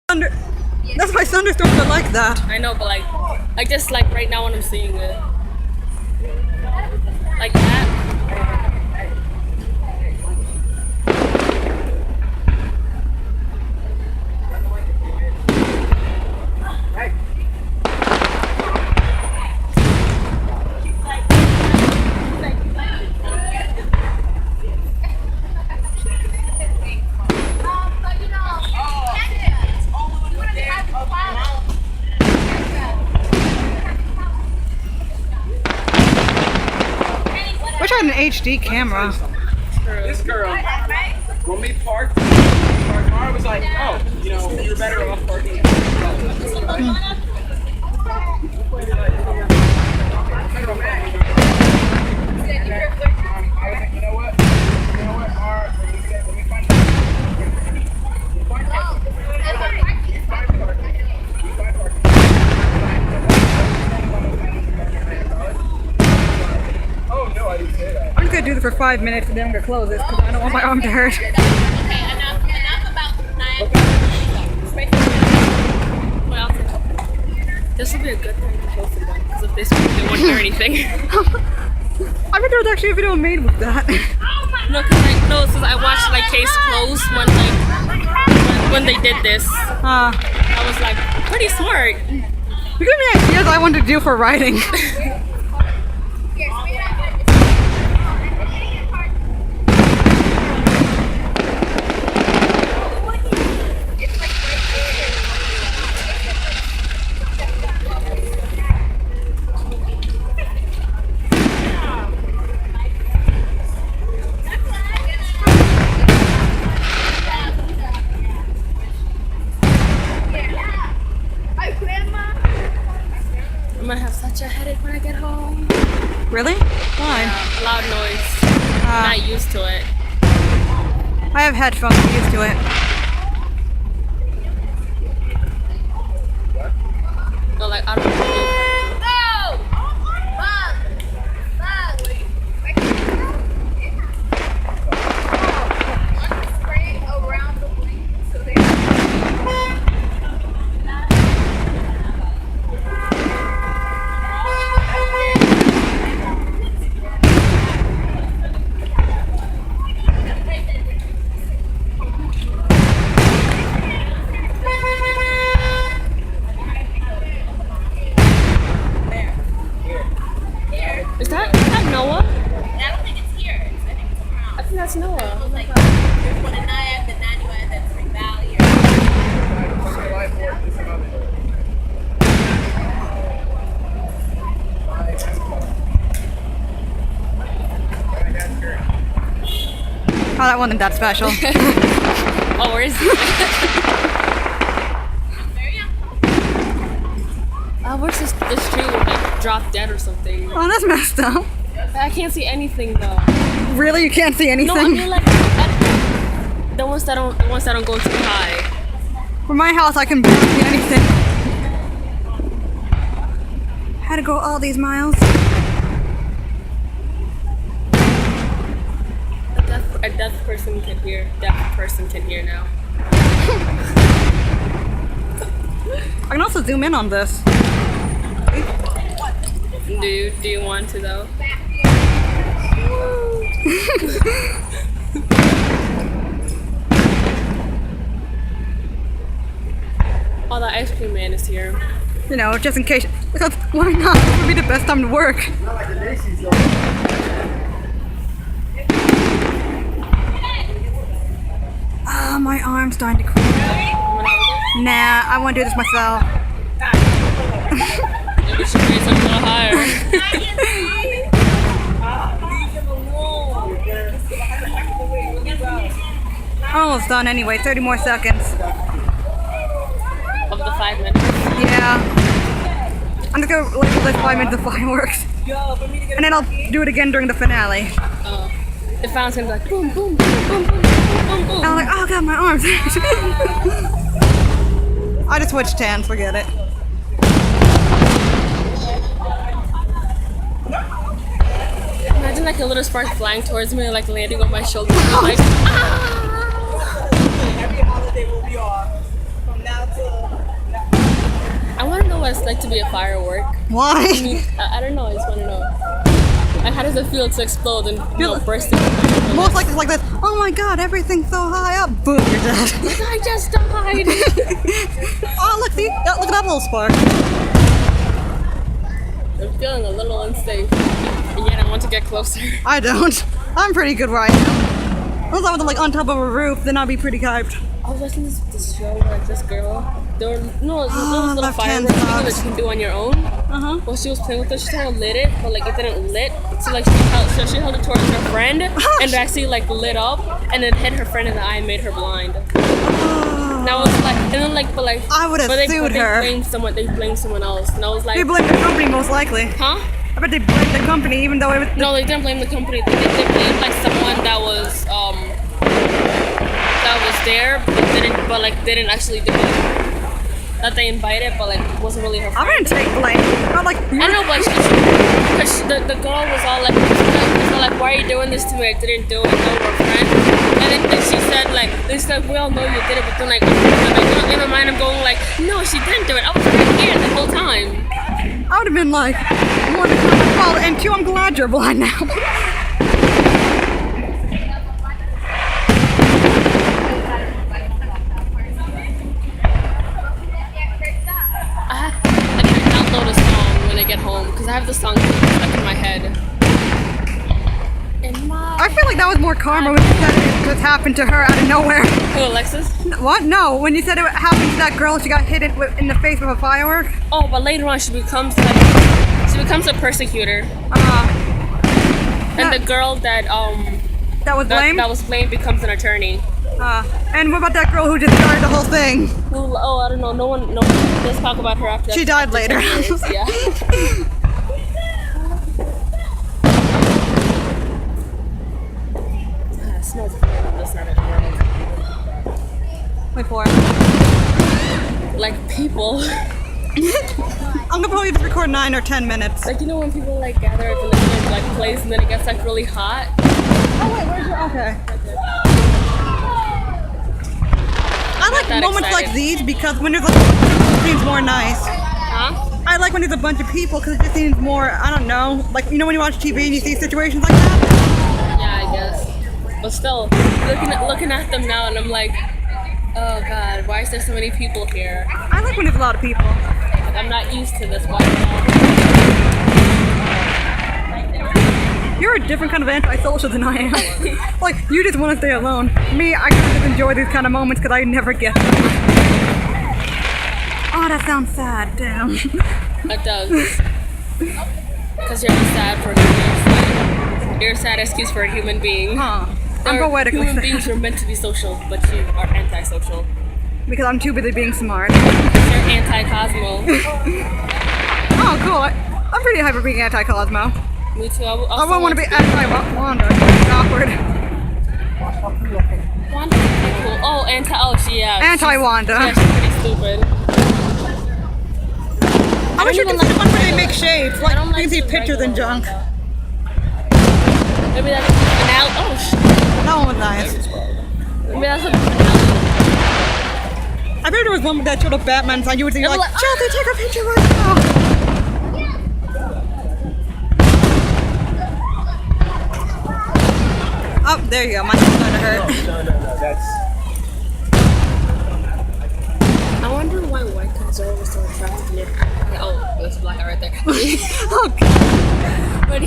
Thunder. That's why thunderstorms are like that. I know, but like just like right now when I'm seeing it, like that. Wish I had an HD camera. This girl, when we parked, our car was like, oh, you know, you're better off parking. I was like, you know what? Let me find Oh, no, I didn't say that. I'm just gonna do this for 5 minutes and then I'm gonna close this because I don't want my arm to hurt. Okay, enough about Niagara. Well, this would be a good thing to post it on because if this they won't hear anything. I bet there was actually a video made with that. No, cause I watched like Case Closed when they did this. I was like pretty smart. You give me ideas I want to do for writing. I'm gonna have such a headache when I get home. Really? Why? Loud noise. Not used to it. I have headphones, I'm used to it. No, like I don't know. Is that Noah? I don't think it's here. I think it's around. I think that's Noah. Like, there's one in Nyack, the 91 at Spring Valley. Oh, that wasn't that special. Oh, where is he? Where's this tree would like drop dead or something? Oh, that's messed up. I can't see anything though. Really? You can't see anything? No, I mean like the ones that don't go too high. For my house, I can barely see anything. Had to go all these miles. A deaf person can hear. Deaf person can hear now. I can also zoom in on this. Do you want to though? Oh, the ice cream man is here. You know, just in case. Because why not? This would be the best time to work. Ah, my arm's starting to cramp. Nah, I want to do this myself. Maybe we should raise it a little higher. Almost done anyway, 30 more seconds. Of the 5 minutes. Yeah. I'm just gonna label this 5 minutes of fireworks. And then I'll do it again during the finale. The fountain's like boom, boom, boom, boom, boom, boom, boom. And I'm like, oh god, my arms. I just switched hands, forget it. Imagine like a little spark flying towards me, like landing on my shoulder. Like, ah! Every holiday will be off from now till what it's like to be a firework. I Why? mean, I don't know. I just want to know. Like, how does it feel to explode and burst into flames? Most likely it's like this. Oh my god, everything's so high up. Boom, you're dead. I just died. Oh, look, see? Look at that little spark. I'm feeling a little unsafe, and yet I want to get closer. I don't. I'm pretty good where I am. Unless I was like on top of a roof, then I'd be pretty hyped. I was watching this show where like this girl, there were those little left hand fireworks things that sucks. you can do on your own. Well, she was playing with it. She kind of lit it, but like it didn't lit. So like she held it towards her friend, and it actually like lit up, and it hit her friend in the eye and made her blind. And I was like, and then like, but like, I would have sued her. They blamed someone else, and I was like, They blamed the company most likely. huh? I bet they blamed the company even though it was... No, they didn't blame the company. They blamed like someone that was there, but like didn't actually do it. That they invited, but like wasn't really her I friend. wouldn't take blame. Not like... I know, but because the girl was all like, why are you doing this to me? I didn't do it. No, we're friends. And then she said like, we all know you did it, but then like, in my mind I'm going like, no, she didn't do it. I was right here the whole time. I would have been like, one, it's not my fault, and two, I'm glad you're blind now. I can download a song when I get home because I have the song stuck in my head. I feel like that was more karma when you said it just happened to her out of nowhere. Who, Alexis? What? No, when you said it happened to that girl, she got hit in the face with a firework. Oh, but later on she becomes a persecutor. And the girl that was blamed? that was blamed becomes an attorney. And what about that girl who just started the whole thing? Well, oh, I don't know. No one does talk about her after. She died later. Yeah. It smells weird on this side of the world. Wait for it. Like people. I'm gonna probably just record 9 or 10 minutes. Like, you know when people like gather at the like place and then it gets like really hot. Oh wait, where's your? Okay. I like that moments excited. like these because when there's like, it seems more nice. Huh? I like when there's a bunch of people because it just seems more, I don't know, like, you know when you watch TV and you see situations like that? Yeah, I guess. But still, looking at them now and I'm like, oh god, why is there so many people here? I like when there's a lot of people. Like, I'm not used to this. Why? You're a different kind of antisocial than I am. Like, you just want to stay alone. Me, I can just enjoy these kind of moments because I never get them. Oh, that sounds sad. Damn. It does. Because you're sad for human. You're a sad excuse for a human being. Huh. I'm poetically Human sad. beings were meant to be social, but you are antisocial. Because I'm too busy being smart. You're anti-Cosmo. Oh, cool. I'm pretty hyper being anti-Cosmo. Me too. I I wouldn't want to be anti-Wanda. It's awkward. Wanda's pretty cool. Oh, yeah. Anti-Wanda. Yeah, she's pretty stupid. I wish you don't could even see like one where they regular- make shapes. I Like, don't you like can see the pictures and regular junk. Wanda. Maybe that's a finale. Oh, shit. That one was nice. Maybe that's a finale. I bet there was one that showed a Batman sign. You would say, Yeah, like, but like, Chelsea, take a picture right now. Oh, there you go. My head's starting to hurt. No, that's... I wonder why white guys are always so attractive. Oh, there's a black guy right there. Okay. but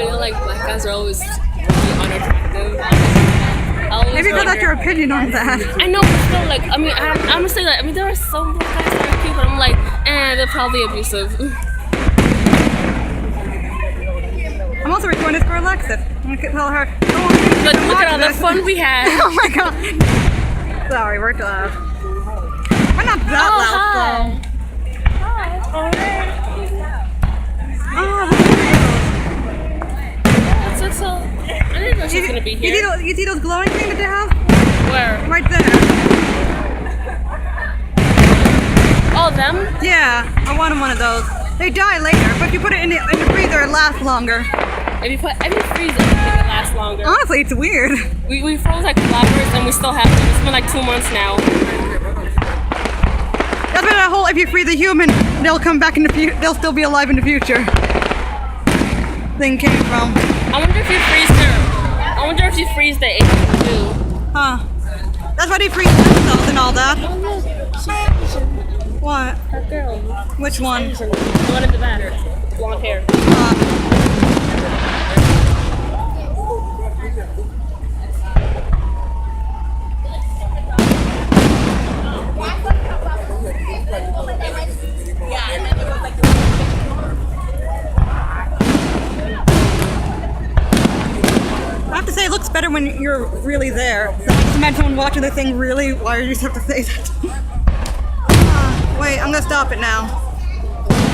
you know, like black guys are always really unattractive. I always Maybe because that's wonder- your opinion on that. I know, but still, like, I mean, I'm gonna say that. I mean, there are some black guys that are cute, but I'm like, they're probably abusive. I'm also recording this for Alexis. I'm gonna tell her. But look at all the fun we had. Oh my god. Sorry, we're too loud. We're not that loud, so. So, I didn't know she was gonna be here. You see those glowing things that they have? Where? Right there. Oh, them? Yeah, I wanted one of those. They die later, but if you put it in the freezer, it lasts longer. If you freeze it, it can last longer. Honestly, it's weird. We froze like flowers and we still have them. It's been like 2 months now. That's been a that whole if you free the human, they'll come back in the future. They'll still be alive in the future. Thing came from. I wonder if you freeze her. I wonder if you freeze the alien too. Huh. That's why they freeze themselves and all that. Oh look, she's Asian. What? That girl. Which one? Asian. The one in the back. Blonde hair. I have to say, it looks better when you're really there. Just imagine someone watching the thing really. Why do you just have to say that? Wait, I'm gonna stop it now.